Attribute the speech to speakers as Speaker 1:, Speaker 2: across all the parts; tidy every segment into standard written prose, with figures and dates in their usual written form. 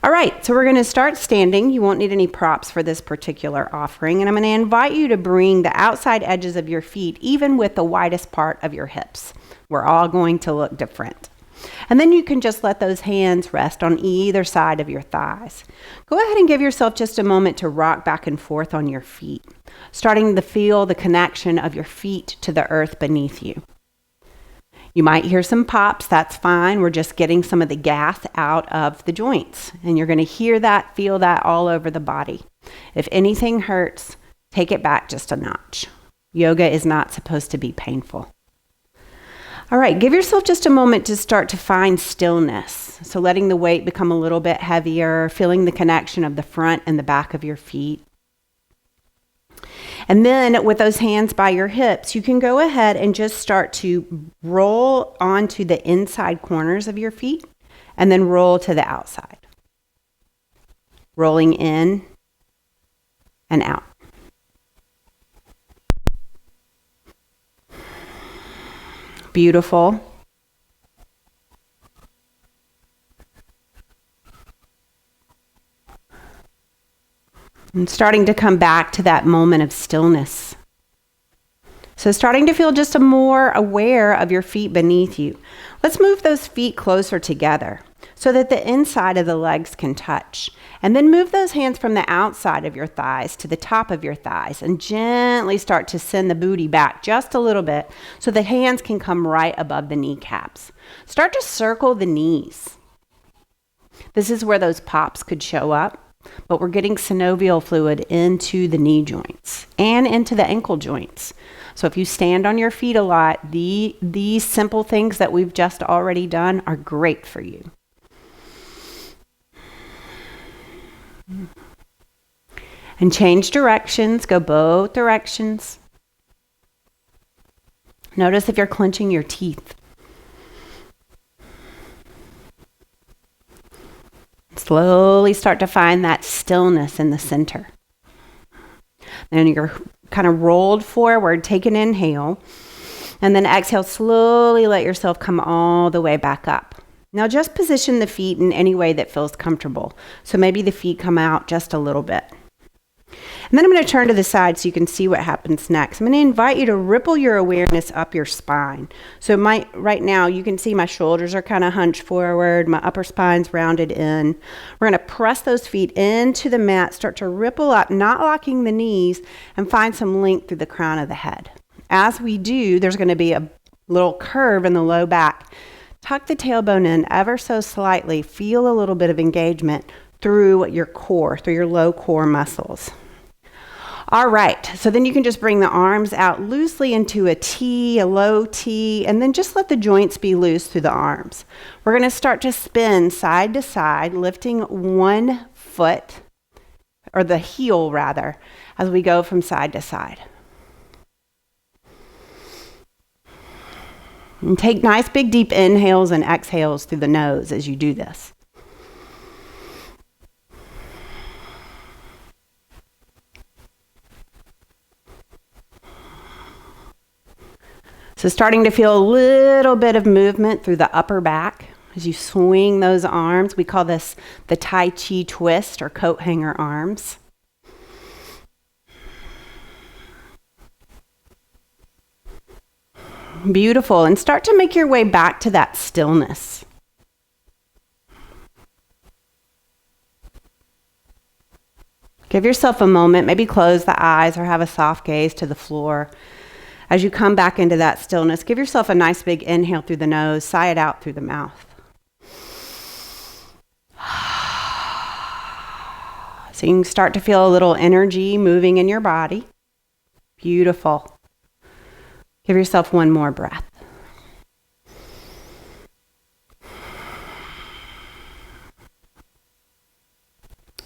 Speaker 1: All right, so we're going to start standing. You won't need any props for this particular offering. And I'm going to invite you to bring the outside edges of your feet, even with the widest part of your hips. We're all going to look different. And then you can just let those hands rest on either side of your thighs. Go ahead and give yourself just a moment to rock back and forth on your feet, starting to feel the connection of your feet to the earth beneath you. You might hear some pops, that's fine. We're just getting some of the gas out of the joints. And you're going to hear that, feel that all over the body. If anything hurts, take it back just a notch. Yoga is not supposed to be painful. All right, give yourself just a moment to start to find stillness. So letting the weight become a little bit heavier, feeling the connection of the front and the back of your feet. And then with those hands by your hips, you can go ahead and just start to roll onto the inside corners of your feet and then roll to the outside. Rolling in and out. Beautiful. And starting to come back to that moment of stillness. So starting to feel just more aware of your feet beneath you. Let's move those feet closer together so that the inside of the legs can touch. And then move those hands from the outside of your thighs to the top of your thighs and gently start to send the booty back just a little bit so the hands can come right above the kneecaps. Start to circle the knees. This is where those pops could show up. But we're getting synovial fluid into the knee joints and into the ankle joints. So if you stand on your feet a lot, these simple things that we've just already done are great for you. And change directions, go both directions. Notice if you're clenching your teeth. Slowly start to find that stillness in the center. Then you're kind of rolled forward, take an inhale, and then exhale, slowly let yourself come all the way back up. Now just position the feet in any way that feels comfortable. So maybe the feet come out just a little bit. And then I'm going to turn to the side so you can see what happens next. I'm going to invite you to ripple your awareness up your spine. So right now you can see my shoulders are kind of hunched forward, my upper spine's rounded in. We're going to press those feet into the mat, start to ripple up, not locking the knees, and find some length through the crown of the head. As we do, there's going to be a little curve in the low back. Tuck the tailbone in ever so slightly. Feel a little bit of engagement through your core, through your low core muscles. All right, so then you can just bring the arms out loosely into a T, a low T, and then just let the joints be loose through the arms. We're going to start to spin side to side, lifting one foot, or the heel rather, as we go from side to side. And take nice big deep inhales and exhales through the nose as you do this. So starting to feel a little bit of movement through the upper back as you swing those arms. We call this the Tai Chi twist or coat hanger arms. Beautiful. And start to make your way back to that stillness. Give yourself a moment, maybe close the eyes or have a soft gaze to the floor. As you come back into that stillness, give yourself a nice big inhale through the nose, sigh it out through the mouth. So you can start to feel a little energy moving in your body. Beautiful. Give yourself one more breath.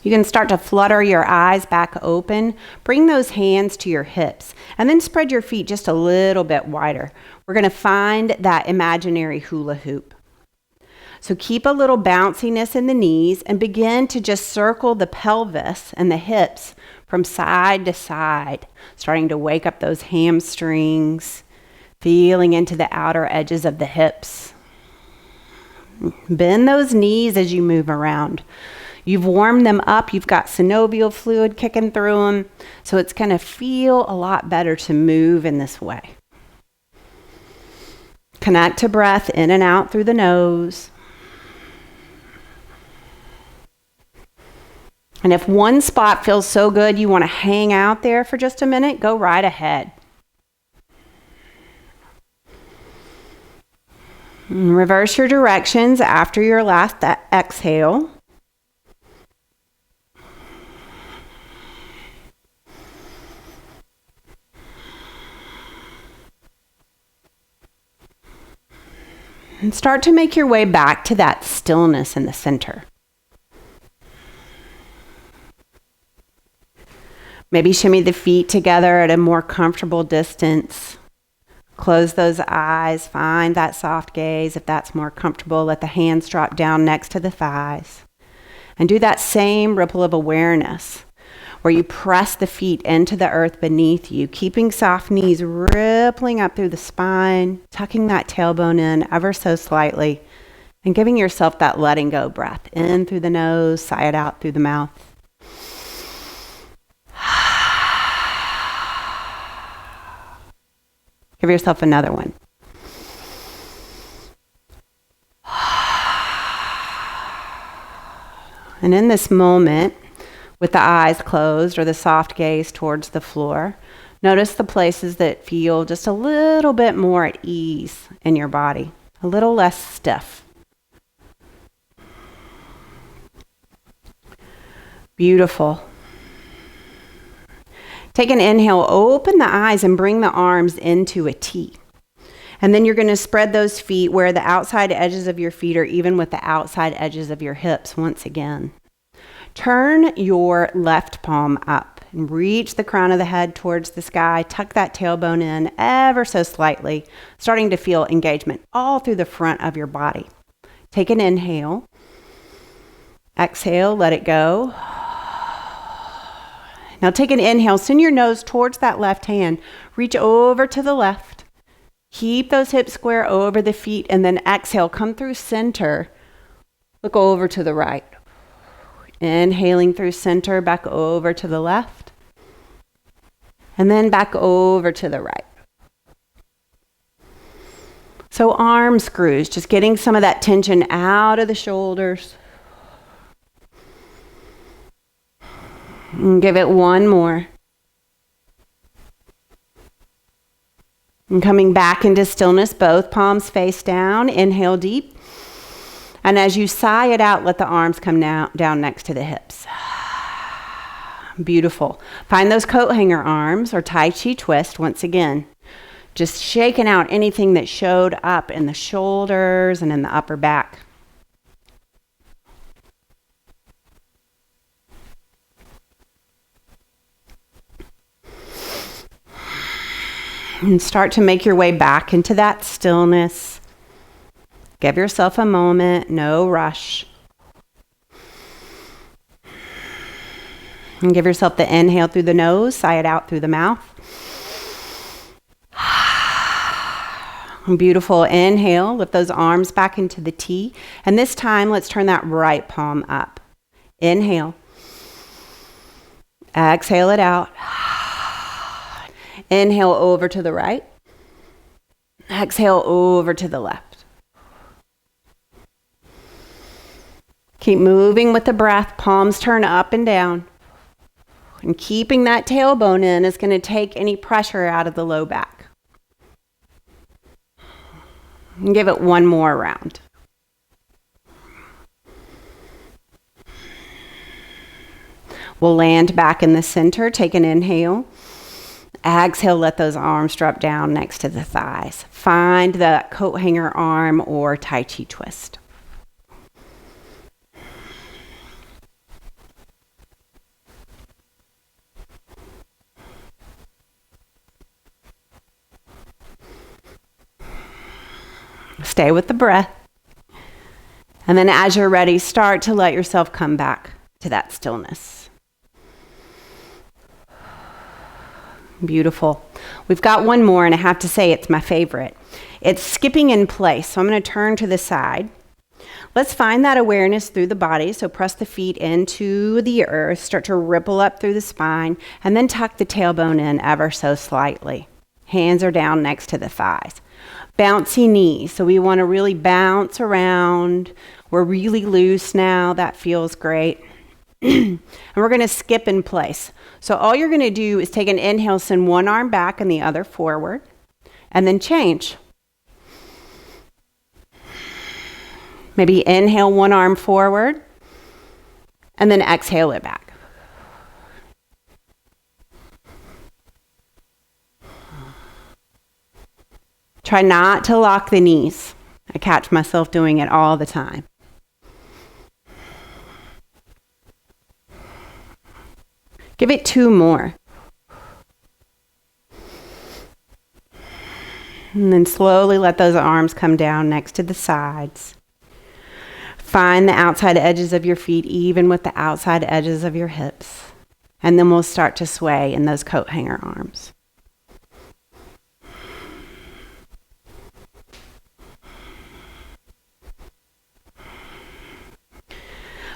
Speaker 1: You can start to flutter your eyes back open. Bring those hands to your hips and then spread your feet just a little bit wider. We're going to find that imaginary hula hoop. So keep a little bounciness in the knees and begin to just circle the pelvis and the hips from side to side, starting to wake up those hamstrings, feeling into the outer edges of the hips. Bend those knees as you move around. You've warmed them up. You've got synovial fluid kicking through them. So it's going to feel a lot better to move in this way. Connect to breath in and out through the nose. And if one spot feels so good you want to hang out there for just a minute, go right ahead. Reverse your directions after your last exhale. And start to make your way back to that stillness in the center. Maybe shimmy the feet together at a more comfortable distance. Close those eyes, find that soft gaze. If that's more comfortable, let the hands drop down next to the thighs. And do that same ripple of awareness where you press the feet into the earth beneath you, keeping soft knees rippling up through the spine, tucking that tailbone in ever so slightly, and giving yourself that letting go breath. In through the nose, sigh it out through the mouth. Give yourself another one. And in this moment, with the eyes closed or the soft gaze towards the floor, notice the places that feel just a little bit more at ease in your body, a little less stiff. Beautiful. Take an inhale, open the eyes and bring the arms into a T. And then you're going to spread those feet where the outside edges of your feet are even with the outside edges of your hips once again. Turn your left palm up and reach the crown of the head towards the sky. Tuck that tailbone in ever so slightly, starting to feel engagement all through the front of your body. Take an inhale. Exhale, let it go. Now take an inhale, send your nose towards that left hand. Reach over to the left. Keep those hips square over the feet, and then exhale, come through center. Look over to the right. Inhaling through center, back over to the left. And then back over to the right. So arm screws, just getting some of that tension out of the shoulders. And give it one more. And coming back into stillness, both palms face down. Inhale deep. And as you sigh it out, let the arms come down next to the hips. Beautiful. Find those coat hanger arms or Tai Chi twist once again. Just shaking out anything that showed up in the shoulders and in the upper back. And start to make your way back into that stillness. Give yourself a moment, no rush. And give yourself the inhale through the nose, sigh it out through the mouth. Beautiful. Inhale, lift those arms back into the T. And this time, let's turn that right palm up. Inhale. Exhale it out. Inhale over to the right. Exhale over to the left. Keep moving with the breath. Palms turn up and down. And keeping that tailbone in is going to take any pressure out of the low back. And give it one more round. We'll land back in the center. Take an inhale. Exhale, let those arms drop down next to the thighs. Find the coat hanger arm or Tai Chi twist. Stay with the breath. And then as you're ready, start to let yourself come back to that stillness. Beautiful. We've got one more, and I have to say it's my favorite. It's skipping in place. So I'm going to turn to the side. Let's find that awareness through the body. So press the feet into the earth, start to ripple up through the spine, and then tuck the tailbone in ever so slightly. Hands are down next to the thighs. Bouncy knees. So we want to really bounce around. We're really loose now. That feels great. And we're going to skip in place. So all you're going to do is take an inhale, send one arm back and the other forward, and then change. Maybe inhale one arm forward, and then exhale it back. Try not to lock the knees. I catch myself doing it all the time. Give it 2 more. And then slowly let those arms come down next to the sides. Find the outside edges of your feet even with the outside edges of your hips. And then we'll start to sway in those coat hanger arms.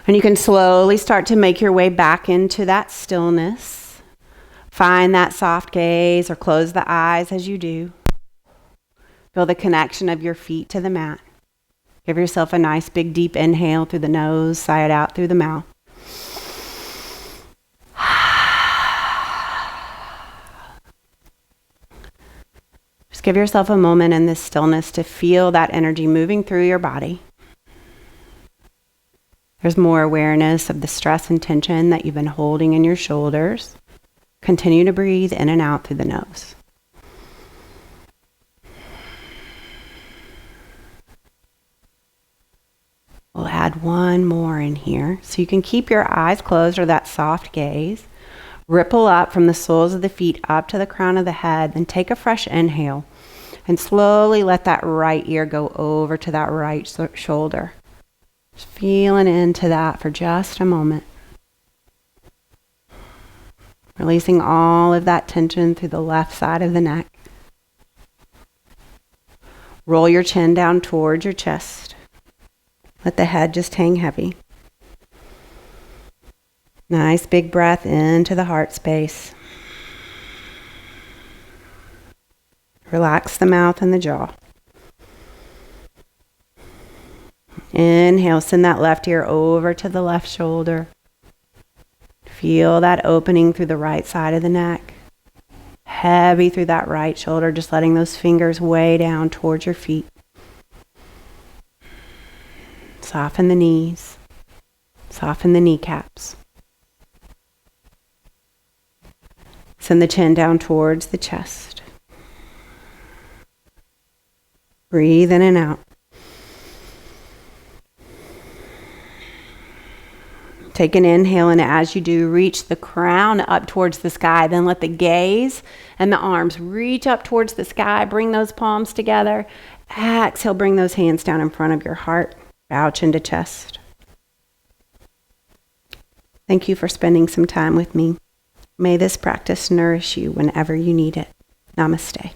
Speaker 1: And you can slowly start to make your way back into that stillness. Find that soft gaze or close the eyes as you do. Feel the connection of your feet to the mat. Give yourself a nice big deep inhale through the nose, sigh it out through the mouth. Just give yourself a moment in this stillness to feel that energy moving through your body. There's more awareness of the stress and tension that you've been holding in your shoulders. Continue to breathe in and out through the nose. We'll add one more in here. So you can keep your eyes closed or that soft gaze. Ripple up from the soles of the feet up to the crown of the head. Then take a fresh inhale and slowly let that right ear go over to that right shoulder. Just feeling into that for just a moment. Releasing all of that tension through the left side of the neck. Roll your chin down towards your chest. Let the head just hang heavy. Nice big breath into the heart space. Relax the mouth and the jaw. Inhale, send that left ear over to the left shoulder. Feel that opening through the right side of the neck. Heavy through that right shoulder, just letting those fingers way down towards your feet. Soften the knees. Soften the kneecaps. Send the chin down towards the chest. Breathe in and out. Take an inhale, and as you do, reach the crown up towards the sky. Then let the gaze and the arms reach up towards the sky. Bring those palms together. Exhale, bring those hands down in front of your heart. Bow chin to chest. Thank you for spending some time with me. May this practice nourish you whenever you need it. Namaste.